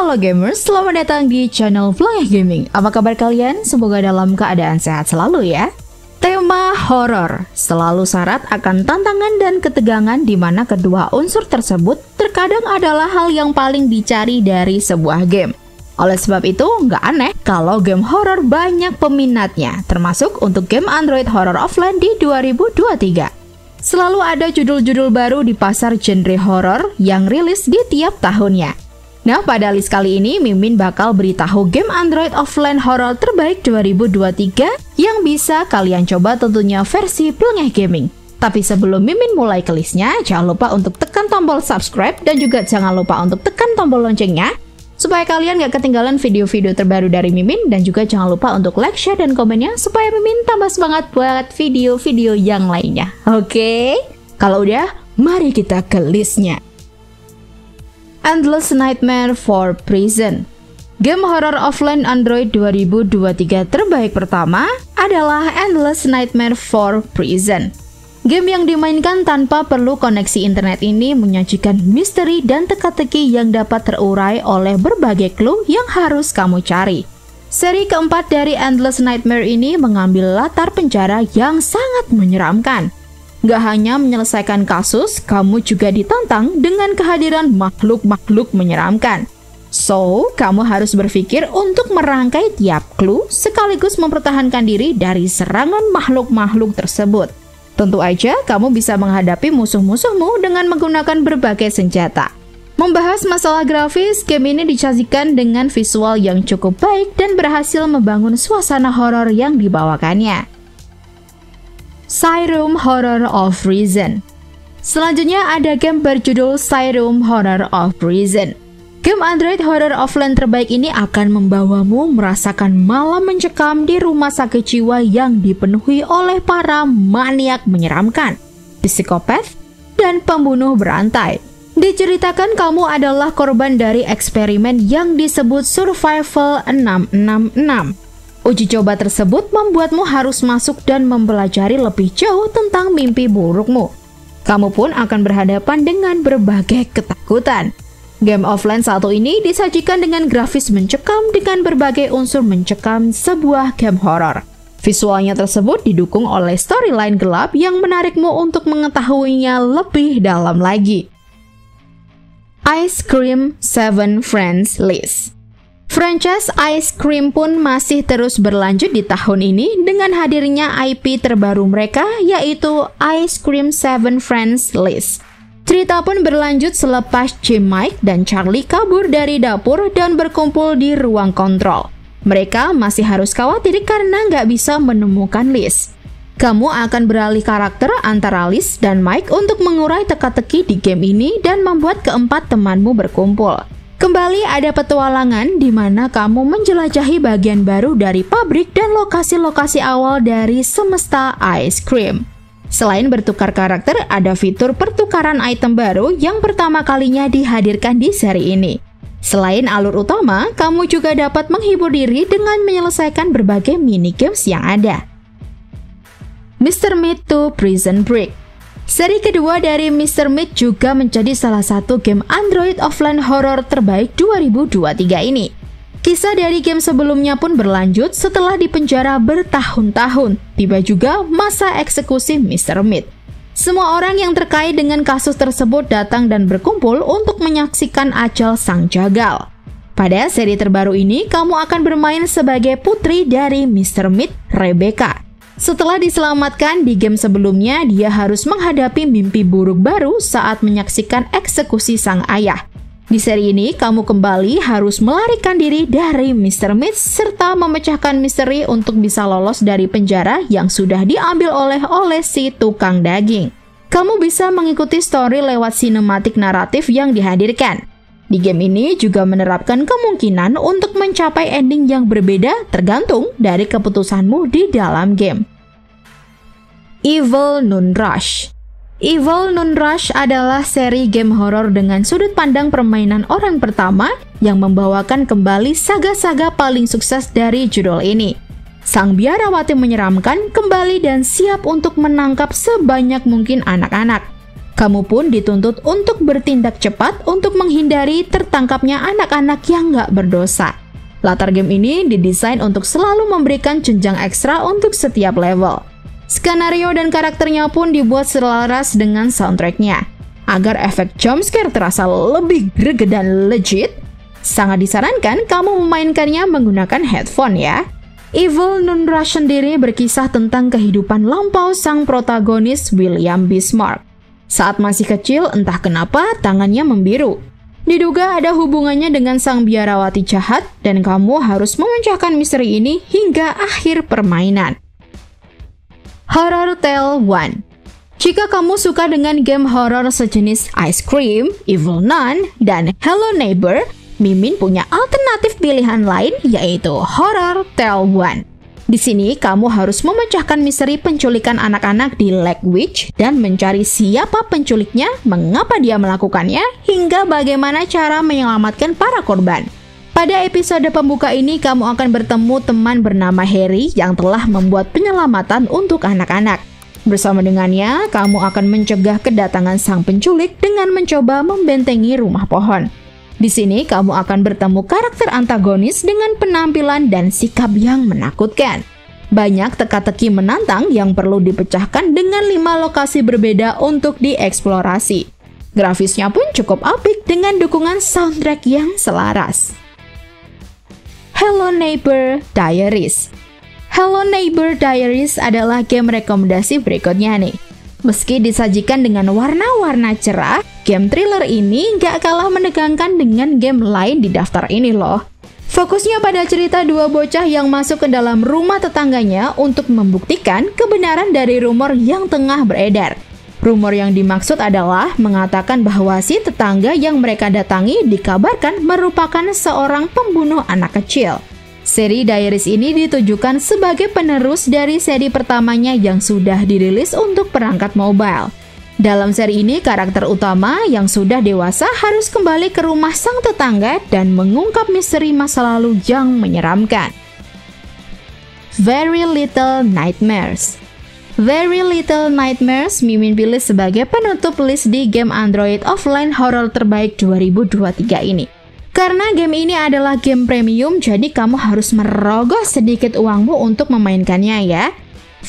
Halo gamers, selamat datang di channel Flangeh Gaming. Apa kabar kalian? Semoga dalam keadaan sehat selalu ya. Tema horor selalu syarat akan tantangan dan ketegangan, di mana kedua unsur tersebut terkadang adalah hal yang paling dicari dari sebuah game. Oleh sebab itu, nggak aneh kalau game horor banyak peminatnya, termasuk untuk game Android horror offline di 2023. Selalu ada judul-judul baru di pasar genre horor yang rilis di tiap tahunnya. Nah, pada list kali ini Mimin bakal beritahu game Android offline horror terbaik 2023 yang bisa kalian coba, tentunya versi Flangeh Gaming. Tapi sebelum Mimin mulai ke listnya, jangan lupa untuk tekan tombol subscribe dan juga jangan lupa untuk tekan tombol loncengnya supaya kalian gak ketinggalan video-video terbaru dari Mimin, dan juga jangan lupa untuk like, share, dan komennya supaya Mimin tambah semangat buat video-video yang lainnya. Oke? Kalau udah, mari kita ke listnya. Endless Nightmare for Prison. Game horror offline Android 2023 terbaik pertama adalah Endless Nightmare for Prison. Game yang dimainkan tanpa perlu koneksi internet ini menyajikan misteri dan teka-teki yang dapat terurai oleh berbagai clue yang harus kamu cari. Seri keempat dari Endless Nightmare ini mengambil latar penjara yang sangat menyeramkan. Gak hanya menyelesaikan kasus, kamu juga ditantang dengan kehadiran makhluk-makhluk menyeramkan. So, kamu harus berpikir untuk merangkai tiap clue sekaligus mempertahankan diri dari serangan makhluk-makhluk tersebut. Tentu aja, kamu bisa menghadapi musuh-musuhmu dengan menggunakan berbagai senjata. Membahas masalah grafis, game ini disajikan dengan visual yang cukup baik dan berhasil membangun suasana horor yang dibawakannya. Psyroom Horror of Prison. Selanjutnya ada game berjudul Psyroom Horror of Prison. Game Android horror offline terbaik ini akan membawamu merasakan malam mencekam di rumah sakit jiwa yang dipenuhi oleh para maniak menyeramkan, psikopat, dan pembunuh berantai. Diceritakan kamu adalah korban dari eksperimen yang disebut Survival 666. Uji coba tersebut membuatmu harus masuk dan mempelajari lebih jauh tentang mimpi burukmu. Kamu pun akan berhadapan dengan berbagai ketakutan. Game offline satu ini disajikan dengan grafis mencekam dengan berbagai unsur mencekam sebuah game horor. Visualnya tersebut didukung oleh storyline gelap yang menarikmu untuk mengetahuinya lebih dalam lagi. Ice Cream 7 Friends List. Franchise Ice Cream pun masih terus berlanjut di tahun ini dengan hadirnya IP terbaru mereka, yaitu Ice Cream 7 Friends List. Cerita pun berlanjut selepas Jim, Mike, dan Charlie kabur dari dapur dan berkumpul di ruang kontrol. Mereka masih harus khawatir karena nggak bisa menemukan Liz. Kamu akan beralih karakter antara Liz dan Mike untuk mengurai teka-teki di game ini dan membuat keempat temanmu berkumpul. Kembali ada petualangan di mana kamu menjelajahi bagian baru dari pabrik dan lokasi-lokasi awal dari semesta Ice Cream. Selain bertukar karakter, ada fitur pertukaran item baru yang pertama kalinya dihadirkan di seri ini. Selain alur utama, kamu juga dapat menghibur diri dengan menyelesaikan berbagai minigames yang ada. Mr. Meat 2 Prison Break. Seri kedua dari Mr. Meat juga menjadi salah satu game Android offline horror terbaik 2023 ini. Kisah dari game sebelumnya pun berlanjut setelah dipenjara bertahun-tahun. Tiba juga masa eksekusi Mr. Meat. Semua orang yang terkait dengan kasus tersebut datang dan berkumpul untuk menyaksikan ajal sang jagal. Pada seri terbaru ini, kamu akan bermain sebagai putri dari Mr. Meat, Rebecca. Setelah diselamatkan di game sebelumnya, dia harus menghadapi mimpi buruk baru saat menyaksikan eksekusi sang ayah. Di seri ini, kamu kembali harus melarikan diri dari Mr. Meat serta memecahkan misteri untuk bisa lolos dari penjara yang sudah diambil oleh si tukang daging. Kamu bisa mengikuti story lewat sinematik naratif yang dihadirkan. Di game ini juga menerapkan kemungkinan untuk mencapai ending yang berbeda tergantung dari keputusanmu di dalam game. Evil Noon Rush. Evil Noon Rush adalah seri game horor dengan sudut pandang permainan orang pertama yang membawakan kembali saga-saga paling sukses dari judul ini. Sang biarawati menyeramkan kembali dan siap untuk menangkap sebanyak mungkin anak-anak. Kamu pun dituntut untuk bertindak cepat untuk menghindari tertangkapnya anak-anak yang nggak berdosa. Latar game ini didesain untuk selalu memberikan jenjang ekstra untuk setiap level. Skenario dan karakternya pun dibuat selaras dengan soundtracknya. Agar efek jumpscare terasa lebih greget dan legit, sangat disarankan kamu memainkannya menggunakan headphone ya. Evil Nun Rush sendiri berkisah tentang kehidupan lampau sang protagonis William Bismarck. Saat masih kecil, entah kenapa tangannya membiru. Diduga ada hubungannya dengan sang biarawati jahat dan kamu harus memecahkan misteri ini hingga akhir permainan. Horror Tale 1. Jika kamu suka dengan game horor sejenis Ice Cream, Evil Nun, dan Hello Neighbor, Mimin punya alternatif pilihan lain yaitu Horror Tale 1. Di sini, kamu harus memecahkan misteri penculikan anak-anak di Lake Witch dan mencari siapa penculiknya, mengapa dia melakukannya, hingga bagaimana cara menyelamatkan para korban. Pada episode pembuka ini, kamu akan bertemu teman bernama Harry yang telah membuat penyelamatan untuk anak-anak. Bersama dengannya, kamu akan mencegah kedatangan sang penculik dengan mencoba membentengi rumah pohon. Di sini, kamu akan bertemu karakter antagonis dengan penampilan dan sikap yang menakutkan. Banyak teka-teki menantang yang perlu dipecahkan dengan 5 lokasi berbeda untuk dieksplorasi. Grafisnya pun cukup apik dengan dukungan soundtrack yang selaras. Hello Neighbor Diaries. Hello Neighbor Diaries adalah game rekomendasi berikutnya nih. Meski disajikan dengan warna-warna cerah, game thriller ini gak kalah menegangkan dengan game lain di daftar ini loh. Fokusnya pada cerita dua bocah yang masuk ke dalam rumah tetangganya untuk membuktikan kebenaran dari rumor yang tengah beredar. Rumor yang dimaksud adalah mengatakan bahwa si tetangga yang mereka datangi dikabarkan merupakan seorang pembunuh anak kecil. Seri Diaries ini ditujukan sebagai penerus dari seri pertamanya yang sudah dirilis untuk perangkat mobile. Dalam seri ini, karakter utama yang sudah dewasa harus kembali ke rumah sang tetangga dan mengungkap misteri masa lalu yang menyeramkan. Very Little Nightmares. Very Little Nightmares Mimin pilih sebagai penutup list di game Android offline horror terbaik 2023 ini. Karena game ini adalah game premium, jadi kamu harus merogoh sedikit uangmu untuk memainkannya ya.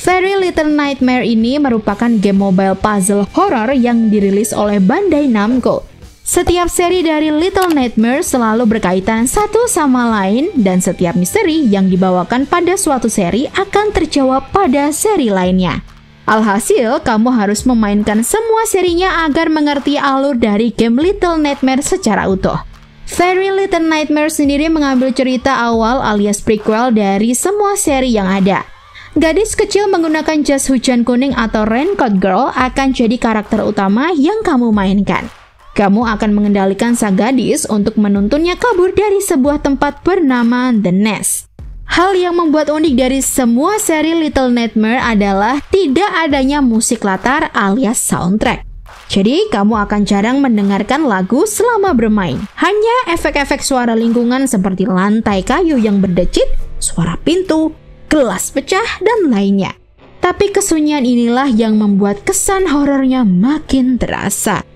Very Little Nightmare ini merupakan game mobile puzzle horror yang dirilis oleh Bandai Namco. Setiap seri dari Little Nightmare selalu berkaitan satu sama lain dan setiap misteri yang dibawakan pada suatu seri akan terjawab pada seri lainnya. Alhasil, kamu harus memainkan semua serinya agar mengerti alur dari game Little Nightmare secara utuh. Very Little Nightmare sendiri mengambil cerita awal alias prequel dari semua seri yang ada. Gadis kecil menggunakan jas hujan kuning atau Raincoat Girl akan jadi karakter utama yang kamu mainkan. Kamu akan mengendalikan sang gadis untuk menuntunnya kabur dari sebuah tempat bernama The Nest. Hal yang membuat unik dari semua seri Little Nightmare adalah tidak adanya musik latar alias soundtrack. Jadi, kamu akan jarang mendengarkan lagu selama bermain. Hanya efek-efek suara lingkungan seperti lantai kayu yang berdecit, suara pintu, gelas pecah, dan lainnya. Tapi kesunyian inilah yang membuat kesan horornya makin terasa.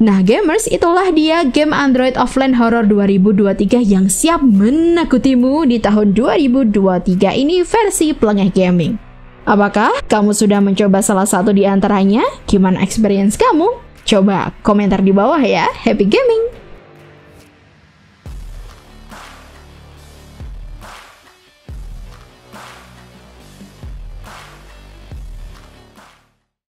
Nah gamers, itulah dia game Android Offline Horror 2023 yang siap menakutimu di tahun 2023 ini versi Plengeh Gaming. Apakah kamu sudah mencoba salah satu di antaranya? Gimana experience kamu? Coba komentar di bawah ya. Happy gaming!